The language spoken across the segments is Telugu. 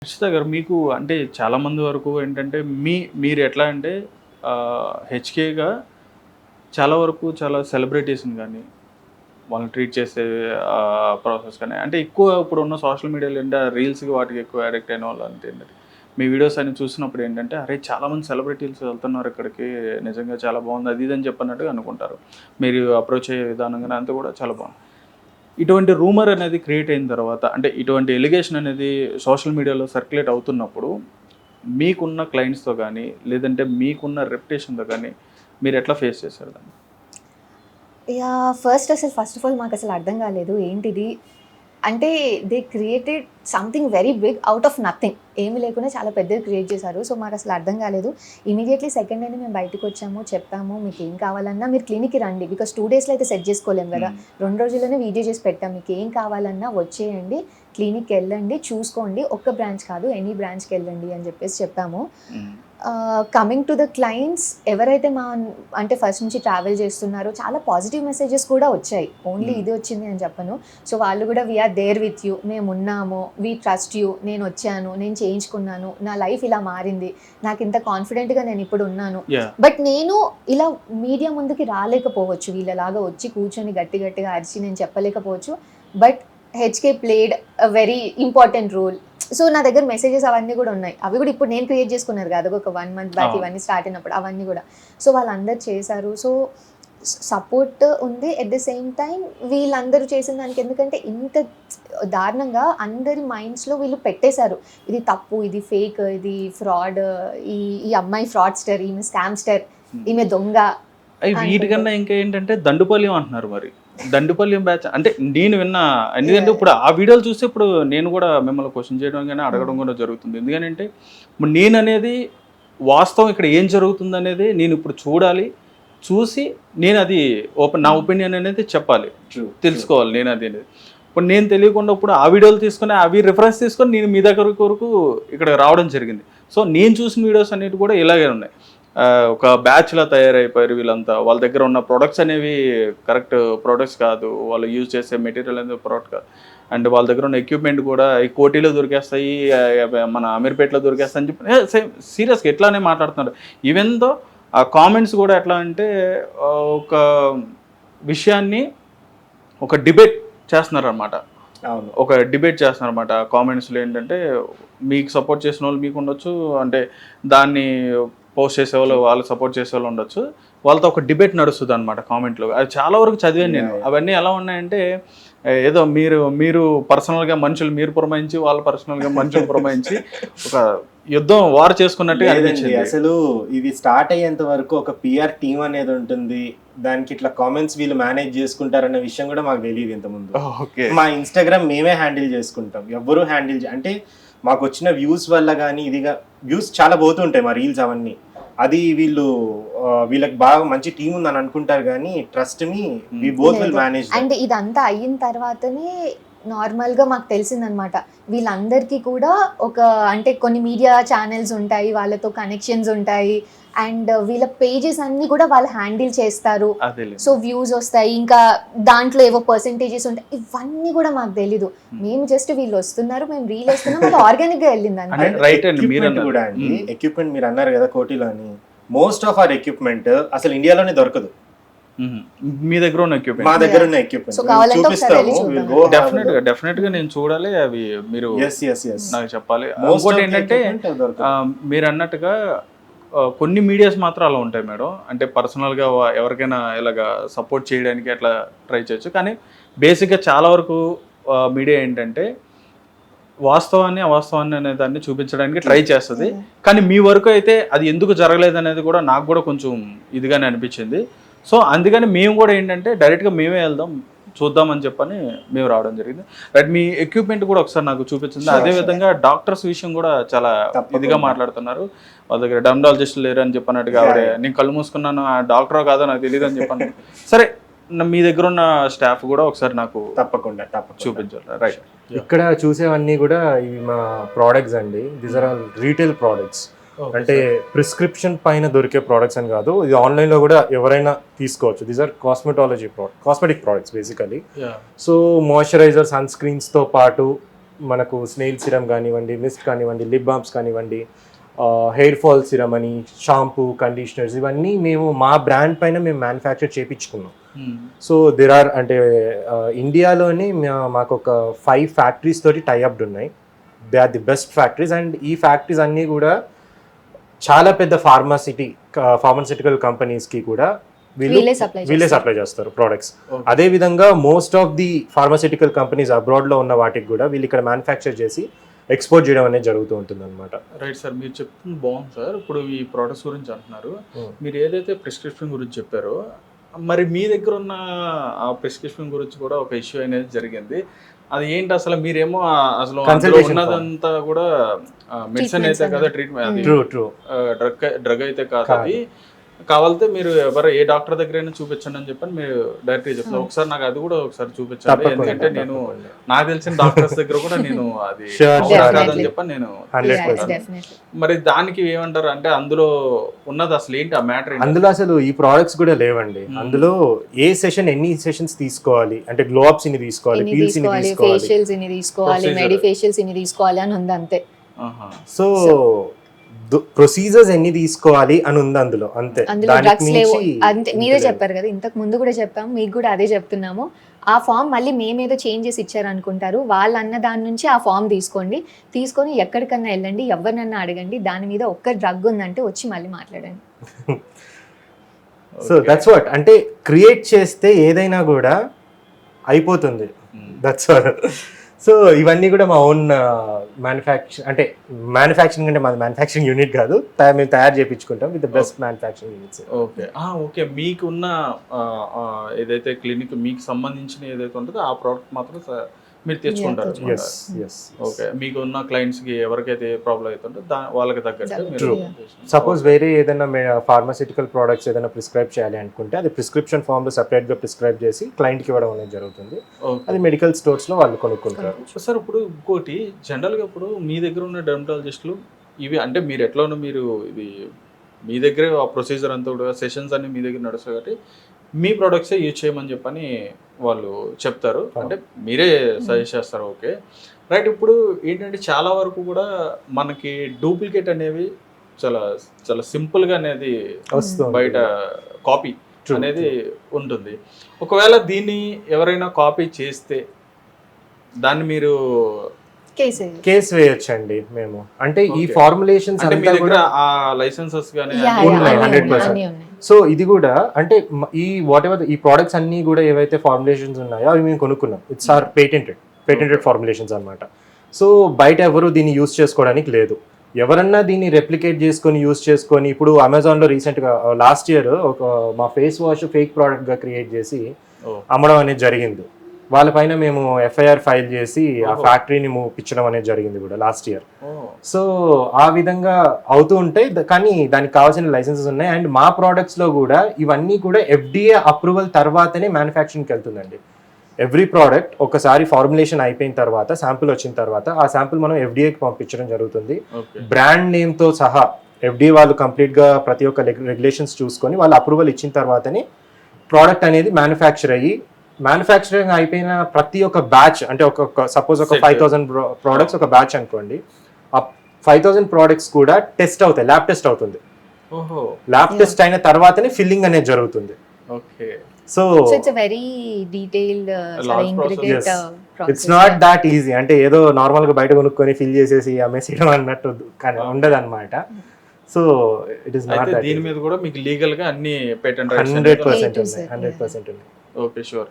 రిషిత గారు మీకు అంటే చాలామంది వరకు ఏంటంటే మీరు ఎట్లా అంటే హెచ్కేగా చాలా వరకు చాలా సెలబ్రిటీస్ని కానీ వాళ్ళని ట్రీట్ చేసే ప్రాసెస్ కానీ అంటే ఎక్కువ ఇప్పుడు ఉన్న సోషల్ మీడియాలో ఏంటంటే రీల్స్కి వాటికి ఎక్కువ అడిక్ట్ అయిన వాళ్ళు అంటే ఏంటంటే మీ వీడియోస్ అన్ని చూసినప్పుడు ఏంటంటే అరే చాలామంది సెలబ్రిటీస్ వెళ్తున్నారు ఇక్కడికి నిజంగా చాలా బాగుంది అది ఇది అని చెప్పినట్టుగా అనుకుంటారు. మీరు అప్రోచ్ అయ్యే విధానం కానీ అంతా కూడా చాలా బాగుంది. ఇటువంటి రూమర్ అనేది క్రియేట్ అయిన తర్వాత అంటే ఇటువంటి ఎలిగేషన్ అనేది సోషల్ మీడియాలో సర్క్యులేట్ అవుతున్నప్పుడు మీకున్న క్లయింట్స్తో కానీ లేదంటే మీకున్న రెప్యుటేషన్తో కానీ మీరు ఎట్లా ఫేస్ చేశారు దాన్ని? ఫస్ట్ ఆఫ్ ఆల్ మాకు అసలు అర్థం కాలేదు ఏంటిది అంటే. They created something very big out of nothing, ఏమి లేకుండా చాలా పెద్దది క్రియేట్ చేశారు. సో మాకు అసలు అర్థం కాలేదు. ఇమీడియట్లీ సెకండ్ డేనే మేము బయటకు వచ్చాము, చెప్పాము మీకు ఏం కావాలన్నా మీరు క్లినిక్కి రండి, బికాస్ 2 daysలో అయితే సెట్ చేసుకోలేము కదా. 2 రోజుల్లోనే వీడియో చేసి పెట్టాం, మీకు ఏం కావాలన్నా వచ్చేయండి, క్లినిక్కి వెళ్ళండి, చూసుకోండి, ఒక్క బ్రాంచ్ కాదు ఎనీ బ్రాంచ్కి వెళ్ళండి అని చెప్పాము. కమింగ్ టు ద క్లయింట్స్, ఎవరైతే అంటే ఫస్ట్ నుంచి ట్రావెల్ చేస్తున్నారో చాలా పాజిటివ్ మెసేజెస్ కూడా వచ్చాయి. ఓన్లీ ఇది వచ్చింది అని చెప్పను. సో వాళ్ళు కూడా వీఆర్ దేర్ విత్ యూ, మేము ఉన్నాము, వీ ట్రస్ట్ యూ, నేను వచ్చాను, నేను చేయించుకున్నాను, నా లైఫ్ ఇలా మారింది, నాకు ఇంత కాన్ఫిడెంట్గా నేను ఇప్పుడు ఉన్నాను. బట్ నేను ఇలా మీడియా ముందుకి రాలేకపోవచ్చు, వీళ్ళలాగా వచ్చి కూర్చొని గట్టిగా అరిచి నేను చెప్పలేకపోవచ్చు. But HK played a very important role. So నా దగ్గర మెసేజెస్ అవన్నీ కూడా ఉన్నాయి, అవి కూడా ఇప్పుడు నేను క్రియేట్ చేసుకున్నారు కాదు, ఒక 1 month బ్యాక్ ఇవన్నీ స్టార్ట్ అయినప్పుడు అవన్నీ కూడా. సో వాళ్ళందరూ చేశారు, సో సపోర్ట్ ఉంది. ఎట్ ద సేమ్ టైం వీళ్ళందరూ చేసిన దానికి, ఎందుకంటే ఇంత దారుణంగా అందరి మైండ్స్లో వీళ్ళు పెట్టేశారు, ఇది తప్పు, ఇది ఫేక్, ఇది ఫ్రాడ్, ఈ అమ్మాయి ఫ్రాడ్స్టర్, ఈమె స్కామ్స్టర్, ఈమె దొంగ. వీటికన్నా ఇంకా ఏంటంటే దండుపల్యం అంటున్నారు. మరి దండుపల్యం బ్యాచ్ అంటే నేను విన్నా, ఎందుకంటే ఇప్పుడు ఆ వీడియోలు చూస్తే ఇప్పుడు నేను కూడా మిమ్మల్ని క్వశ్చన్ చేయడం కానీ అడగడం కూడా జరుగుతుంది. ఎందుకంటే ఇప్పుడు నేను అనేది వాస్తవం ఇక్కడ ఏం జరుగుతుంది అనేది నేను ఇప్పుడు చూసి నేను అది నా ఒపీనియన్ అనేది చెప్పాలి, తెలుసుకోవాలి. నేను అది ఇప్పుడు నేను తెలియకుండా ఇప్పుడు ఆ వీడియోలు తీసుకొని అవి రిఫరెన్స్ తీసుకొని నేను మీ దగ్గర వరకు ఇక్కడ రావడం జరిగింది. సో నేను చూసిన వీడియోస్ అనేవి కూడా ఇలాగే ఉన్నాయి. ఒక బ్యాచ్లా తయారైపోయారు వీళ్ళంతా. వాళ్ళ దగ్గర ఉన్న ప్రొడక్ట్స్ అనేవి కరెక్ట్ ప్రొడక్ట్స్ కాదు, వాళ్ళు యూజ్ చేసే మెటీరియల్ అనేది ప్రోడక్ట్ కాదు. అండ్ వాళ్ళ దగ్గర ఉన్న ఎక్విప్మెంట్ కూడా ఈ కోటీలో దొరికేస్తాయి, మన అమీర్పేటలో దొరికేస్తాయి అని చెప్పి సేమ్ సీరియస్గా ఎట్లానే మాట్లాడుతున్నారు. ఈవెన్ దో ఆ కామెంట్స్ కూడా ఎట్లా అంటే ఒక విషయాన్ని ఒక డిబేట్ చేస్తున్నారు అనమాట. ఒక డిబేట్ చేస్తున్నారు అనమాట. కామెంట్స్లో ఏంటంటే మీకు సపోర్ట్ చేసిన వాళ్ళు మీకు ఉండొచ్చు, అంటే దాన్ని పోస్ట్ చేసేవాళ్ళు వాళ్ళు సపోర్ట్ చేసేవాళ్ళు ఉండొచ్చు, వాళ్ళతో ఒక డిబేట్ నడుస్తుంది అనమాట కామెంట్లో. అది చాలా వరకు చదివాను నేను. అవన్నీ ఎలా ఉన్నాయంటే ఏదో మీరు పర్సనల్గా మనుషులు మీరు పురమాయించి వాళ్ళు పర్సనల్గా మనుషులు పురమాయించి ఒక యుద్ధం వారు చేసుకున్నట్టుగా అనిపించింది. అసలు ఇది స్టార్ట్ అయ్యేంత వరకు ఒక పిఆర్ టీమ్ అనేది ఉంటుంది, దానికి ఇట్లా కామెంట్స్ వీళ్ళు మేనేజ్ చేసుకుంటారన్న విషయం కూడా మాకు తెలియదు ఇంతకుముందు. మా ఇన్స్టాగ్రామ్ మేమే హ్యాండిల్ చేసుకుంటాం, ఎవ్వరూ హ్యాండిల్ అంటే మాకు వచ్చిన వ్యూస్ వల్ల కానీ ఇదిగా వ్యూస్ చాలా పోతుంటాయి మా రీల్స్ అవన్నీ. అది వీళ్ళకి బాగా మంచి టీం ఉందని అనుకుంటారు కానీ trust me we both will manage. And ఇదంతా అయిన తర్వాతనే నార్మల్గా మాకు తెలిసిందనమాట, వీళ్ళందరికీ కూడా ఒక అంటే కొన్ని మీడియా ఛానల్స్ ఉంటాయి, వాళ్ళతో కనెక్షన్స్ ఉంటాయి, అండ్ వీళ్ళ పేజెస్ అన్ని కూడా వాళ్ళు హ్యాండిల్ చేస్తారు. సో వ్యూస్ వస్తాయి, ఇంకా దాంట్లో ఏవో పర్సెంటేజెస్ ఉంటాయి, ఇవన్నీ కూడా మాకు తెలీదు. మేము జస్ట్ వీళ్ళు వస్తున్నారు, మేము రీల్ వేస్తున్నాం, అది ఆర్గానిక్ గా వెళ్ళింది. కూడా అండి ఎక్విప్మెంట్ మీరు అన్నారు కదా కోటిలో అని, మోస్ట్ ఆఫ్ అవర్ ఎక్విప్మెంట్ అసలు ఇండియాలోనే దొరకదు. మీ దగ్గర ఉన్న ఎక్విప్మెంట్ మా దగ్గర ఉన్న ఎక్విప్మెంట్ డెఫినెట్ గా నేను చూడాలి. అవి మీరు నాకు చెప్పాలి. ఇంకోటి ఏంటంటే మీరు అన్నట్టుగా కొన్ని మీడియాస్ మాత్రం అలా ఉంటాయి మేడం, అంటే పర్సనల్గా ఎవరికైనా ఇలాగ సపోర్ట్ చేయడానికి అట్లా ట్రై చేయొచ్చు. కానీ బేసిక్గా చాలా వరకు మీడియా ఏంటంటే వాస్తవాన్ని అవాస్తవాన్ని అనే దాన్ని చూపించడానికి ట్రై చేస్తుంది. కానీ మీ వరకు అయితే అది ఎందుకు జరగలేదు అనేది కూడా నాకు కూడా కొంచెం ఇదిగానే అనిపించింది. సో అందుకని మేము కూడా ఏంటంటే డైరెక్ట్గా మేమే వెళ్దాం చూద్దామని చెప్పని మేము రావడం జరిగింది. రైట్, మీ ఎక్విప్మెంట్ కూడా ఒకసారి నాకు చూపించింది. అదేవిధంగా డాక్టర్స్ విషయం కూడా చాలా ఇదిగా మాట్లాడుతున్నారు. వాళ్ళ దగ్గర డర్మటాలజిస్టులు లేరు అని చెప్పినట్టుగా ఆవిడ నేను కళ్ళు మూసుకున్నాను, ఆ డాక్టరో కాదో నాకు తెలియదు అని చెప్పాను. సరే, మీ దగ్గర ఉన్న స్టాఫ్ కూడా ఒకసారి నాకు తప్పకుండా చూపించాలి. రైట్, ఇక్కడ చూసేవన్నీ కూడా ఇవి మా ప్రోడక్ట్స్ అండి. These are all retail products. అంటే ప్రిస్క్రిప్షన్ పైన దొరికే ప్రోడక్ట్స్ అని కాదు, ఇది ఆన్లైన్లో కూడా ఎవరైనా తీసుకోవచ్చు. These are cosmetic products basically. So moisturiser, sun స్క్రీన్స్తో పాటు మనకు స్నేల్ సిరమ్ కానివ్వండి, మిస్ట్ కానివ్వండి, లిప్ బామ్స్ కానివ్వండి, హెయిర్ ఫాల్ సిరమ్ అని, షాంపూ, కండిషనర్స్, ఇవన్నీ మేము మా బ్రాండ్ పైన మేము మ్యానుఫ్యాక్చర్ చేయించుకున్నాం. సో దేర్ ఆర్ అంటే ఇండియాలోనే మాకు ఒక 5 ఫ్యాక్టరీస్ తోటి టైఅప్డ్ ఉన్నాయి. They are the best factories. And ఈ ఫ్యాక్టరీస్ అన్నీ కూడా చాలా పెద్ద ఫార్మాసిటికల్ కంపెనీస్కి కూడా వీళ్ళే సప్లై చేస్తారు ప్రోడక్ట్స్. అదే విధంగా most of the pharmaceutical companies అబ్రాడ్లో ఉన్న వాటికి కూడా వీళ్ళు ఇక్కడ మ్యానుఫ్యాక్చర్ చేసి ఎక్స్పోర్ట్ చేయడం అనేది జరుగుతూ ఉంటుంది అనమాట. రైట్ సార్, మీరు చెప్తుంది బాగుంది సార్. ఇప్పుడు ఈ ప్రోడక్ట్స్ గురించి అంటున్నారు, మీరు ఏదైతే ప్రిస్క్రిప్షన్ గురించి చెప్పారో, మరి మీ దగ్గర ఉన్న ఆ ప్రిస్క్రిప్షన్ గురించి కూడా ఒక ఇష్యూ అనేది జరిగింది. అది ఏంటి అసలు? మీరేమో అసలు ఉన్నదంతా కూడా మెడిసిన్ అయితే కదా, ట్రీట్మెంట్, డ్రగ్ అయితే కాదు. అది కావాలంటే మీరు ఏ డాక్టర్ దగ్గరైనా చూపించండి అని చెప్పని మీరు డైరెక్ట్గా చెప్తారు. ఒకసారి నాకు అది కూడా ఒకసారి చూపించండి, ఎందుకంటే నేను నాకు తెలిసిన డాక్టర్స్ దగ్గర కూడా నేను అది కాదని చెప్పని నేను. మరి దానికి ఏమంటారు అంటే అందులో ఉన్నది అసలు ఏంటి ఆ మ్యాటర్? అందులో అసలు ఈ ప్రోడక్ట్స్ కూడా లేవండి. అందులో ఏ సెషన్ ఎన్ని సెషన్స్ తీసుకోవాలి అంటే గ్లో అప్స్ ఇన్ని తీసుకోవాలి, పీల్స్ ఇన్ని తీసుకోవాలి, ఫేషియల్స్ ఇన్ని తీసుకోవాలి, మెడి ఫేషియల్స్ ఇన్ని తీసుకోవాలి అని ఉంది అంతే. సో ప్రొసీజర్స్ ఎన్ని తీసుకోవాలి అని ఉంది అందులో, అంతే. డ్రగ్స్ లేవు అంతే. మీరే చెప్పారు కదా, ఇంతకు ముందు కూడా చెప్పాము, మీకు కూడా అదే చెప్తున్నాము. ఆ ఫామ్ మళ్ళీ మేమేదో చేంజ్ చేసి ఇచ్చారు అనుకుంటారు. వాళ్ళు అన్న దాని నుంచి ఆ ఫామ్ తీసుకొని ఎక్కడికన్నా వెళ్ళండి, ఎవరినన్నా అడగండి, దాని మీద ఒక్క డ్రగ్ ఉందంటే వచ్చి మళ్ళీ మాట్లాడండి. సో దట్స్ వాట్, అంటే క్రియేట్ చేస్తే ఏదైనా కూడా అయిపోతుంది. That's what. సో ఇవన్నీ కూడా మా ఓన్ మ్యానుఫ్యాక్చరింగ్ అంటే మాది మ్యానుఫ్యాక్చరింగ్ యూనిట్ కాదు, మేము తయారు చేయించుకుంటాం with the best manufacturing units. Okay, మీకున్న ఏదైతే క్లినిక్ మీకు సంబంధించిన ఏదైతే ఉంటుందో ఆ ప్రోడక్ట్ మాత్రం మీరు తెచ్చుకుంటారు. ఓకే, మీకు ఉన్న క్లయింట్స్ కి ఎవరికైతే ప్రాబ్లం అవుతుందో వాళ్ళకి తగ్గట్టు. సపోజ్ వేరే ఏదైనా ఫార్మాసిటికల్ ప్రోడక్ట్స్ ఏదైనా ప్రిస్క్రైబ్ చేయాలి అనుకుంటే అది ప్రిస్క్రిప్షన్ ఫామ్ లో సెపరేట్ గా ప్రిస్క్రైబ్ చేసి క్లయింట్ కి ఇవ్వడం అనేది జరుగుతుంది. అది మెడికల్ స్టోర్స్ లో వాళ్ళు కొనుక్కుంటారు. సార్ ఇప్పుడు ఇంకోటి, జనరల్ గా ఇప్పుడు మీ దగ్గర ఉన్న డెర్మటాలజిస్టులు ఇవి అంటే మీరు ఎట్లానో మీరు ఇది మీ దగ్గరే ఆ ప్రొసీజర్ అంతా కూడా సెషన్స్ అన్ని మీ దగ్గర నడుస్తాయి కాబట్టి మీ ప్రోడక్ట్సే యూజ్ చేయమని చెప్పని వాళ్ళు చెప్తారు, అంటే మీరే సజెస్ట్ చేస్తారు. Okay right. ఇప్పుడు ఏంటంటే చాలా వరకు కూడా మనకి డూప్లికేట్ అనేవి చాలా చాలా సింపుల్గా అనేది బయట కాపీ అనేది ఉంటుంది. ఒకవేళ దీన్ని ఎవరైనా కాపీ చేస్తే దాన్ని మీరు కేసు వేయొచ్చండి మేము. అంటే ఈ ఫార్ములేషన్స్ లైసెన్సెస్ గానీ 100%. సో ఇది కూడా అంటే ఈ వాట్ ఎవర్ ఈ ప్రోడక్ట్స్ అన్ని కూడా ఏవైతే ఫార్ములేషన్స్ ఉన్నాయో అవి మేము కొనుక్కున్నాం. ఇట్స్ ఆర్ పేటెంటెడ్ ఫార్ములేషన్స్ అన్నమాట. సో బయట ఎవరు దీన్ని యూస్ చేసుకోవడానికి లేదు. ఎవరన్నా దీన్ని రెప్లికేట్ చేసుకొని యూస్ చేసుకొని, ఇప్పుడు అమెజాన్లో రీసెంట్గా లాస్ట్ ఇయర్ ఒక మా ఫేస్ వాష్ ఫేక్ ప్రోడక్ట్గా క్రియేట్ చేసి అమ్మడం అనేది జరిగింది. వాళ్ళపైన మేము ఎఫ్ఐఆర్ ఫైల్ చేసి ఆ ఫ్యాక్టరీని మూపించడం అనేది జరిగింది కూడా లాస్ట్ ఇయర్. సో ఆ విధంగా అవుతూ ఉంటాయి, కానీ దానికి కావాల్సిన లైసెన్సెస్ ఉన్నాయి. అండ్ మా ప్రోడక్ట్స్లో కూడా ఇవన్నీ కూడా FDA అప్రూవల్ తర్వాతనే మ్యానుఫ్యాక్చరింగ్కి వెళ్తుందండి. ఎవ్రీ ప్రోడక్ట్ ఒకసారి ఫార్ములేషన్ అయిపోయిన తర్వాత, శాంపుల్ వచ్చిన తర్వాత ఆ శాంపుల్ మనం FDAకి పంపించడం జరుగుతుంది. బ్రాండ్ నేమ్తో సహా FDA వాళ్ళు కంప్లీట్గా ప్రతి ఒక్క రెగ్యులేషన్స్ చూసుకొని వాళ్ళు అప్రూవల్ ఇచ్చిన తర్వాతనే ప్రోడక్ట్ అనేది మ్యానుఫ్యాక్చరింగ్ అయిపోయిన ప్రతి ఒక్క బ్యాచ్, అంటే సపోజ్ ఒక 5000 ప్రోడక్ట్స్ ఒక బ్యాచ్ అనుకోండి, ఆ 5000 ప్రోడక్ట్స్ కూడా టెస్ట్ అవుతాయి, ల్యాబ్ టెస్ట్ అవుతుంది. ల్యాబ్ టెస్ట్ అయిన తర్వాతనే ఫిల్లింగ్ అనేది జరుగుతుంది. So it's very detailed, it's not that easy. అంటే ఏదో నార్మల్ గా బయట కొనుక్కొని ఫిల్ చేసేసి అమ్మేసేయడం అన్నట్టు కానీ ఉండదు అనమాట. So it is not. దీని మీద కూడా మీకు లీగల్ గా అన్ని పేటెంట్ 100% ఉన్నాయి, 100% ఉన్నాయి. Okay, sure.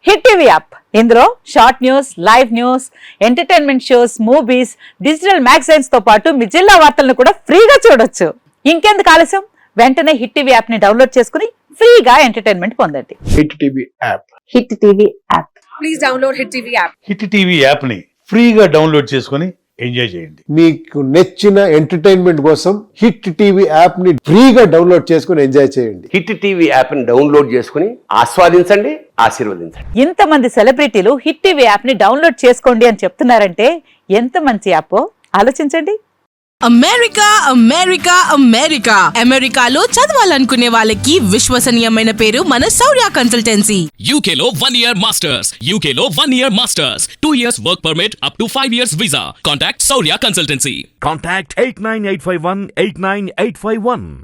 Hit TV app, ఇందులో short news, live news, entertainment shows, movies, digital magazines తో పాటు మీ జిల్లా వార్తలను కూడా ఫ్రీగా చూడొచ్చు. ఇంకెందుకు ఆలస్యం, వెంటనే హిట్ టీవీ యాప్ ని డౌన్లోడ్ చేసుకుని ఫ్రీగా ఎంటర్టైన్మెంట్ పొందండి. Hit TV app, hit TV app, please download hit TV app. Hit TV app ని ఫ్రీగా డౌన్లోడ్ చేసుకుని ఎంజాయ్ చేయండి. మీకు నచ్చిన ఎంటర్టైన్మెంట్ కోసం హిట్ టీవీ యాప్ ని ఫ్రీగా డౌన్లోడ్ చేసుకుని ఎంజాయ్ చేయండి. హిట్ టీవీ యాప్ ని డౌన్లోడ్ చేసుకుని ఆస్వాదించండి, ఆశీర్వదించండి. ఇంతమంది సెలబ్రిటీలు హిట్ టీవీ యాప్ ని డౌన్లోడ్ చేసుకోండి అని చెప్తున్నారంటే ఎంత మంచి యాప్ ఆలోచించండి. అమెరికా అమెరికా అమెరికా అమెరికాలో చదవాలనుకునే వాళ్ళకి విశ్వసనీయమైన పేరు మన శౌర్య కన్సల్టెన్సీ. UK లో 1 year masters. UK లో 1 year masters. 2 years work permit up to 5 years visa. Contact Saurya Consultancy. Contact 89851 89851.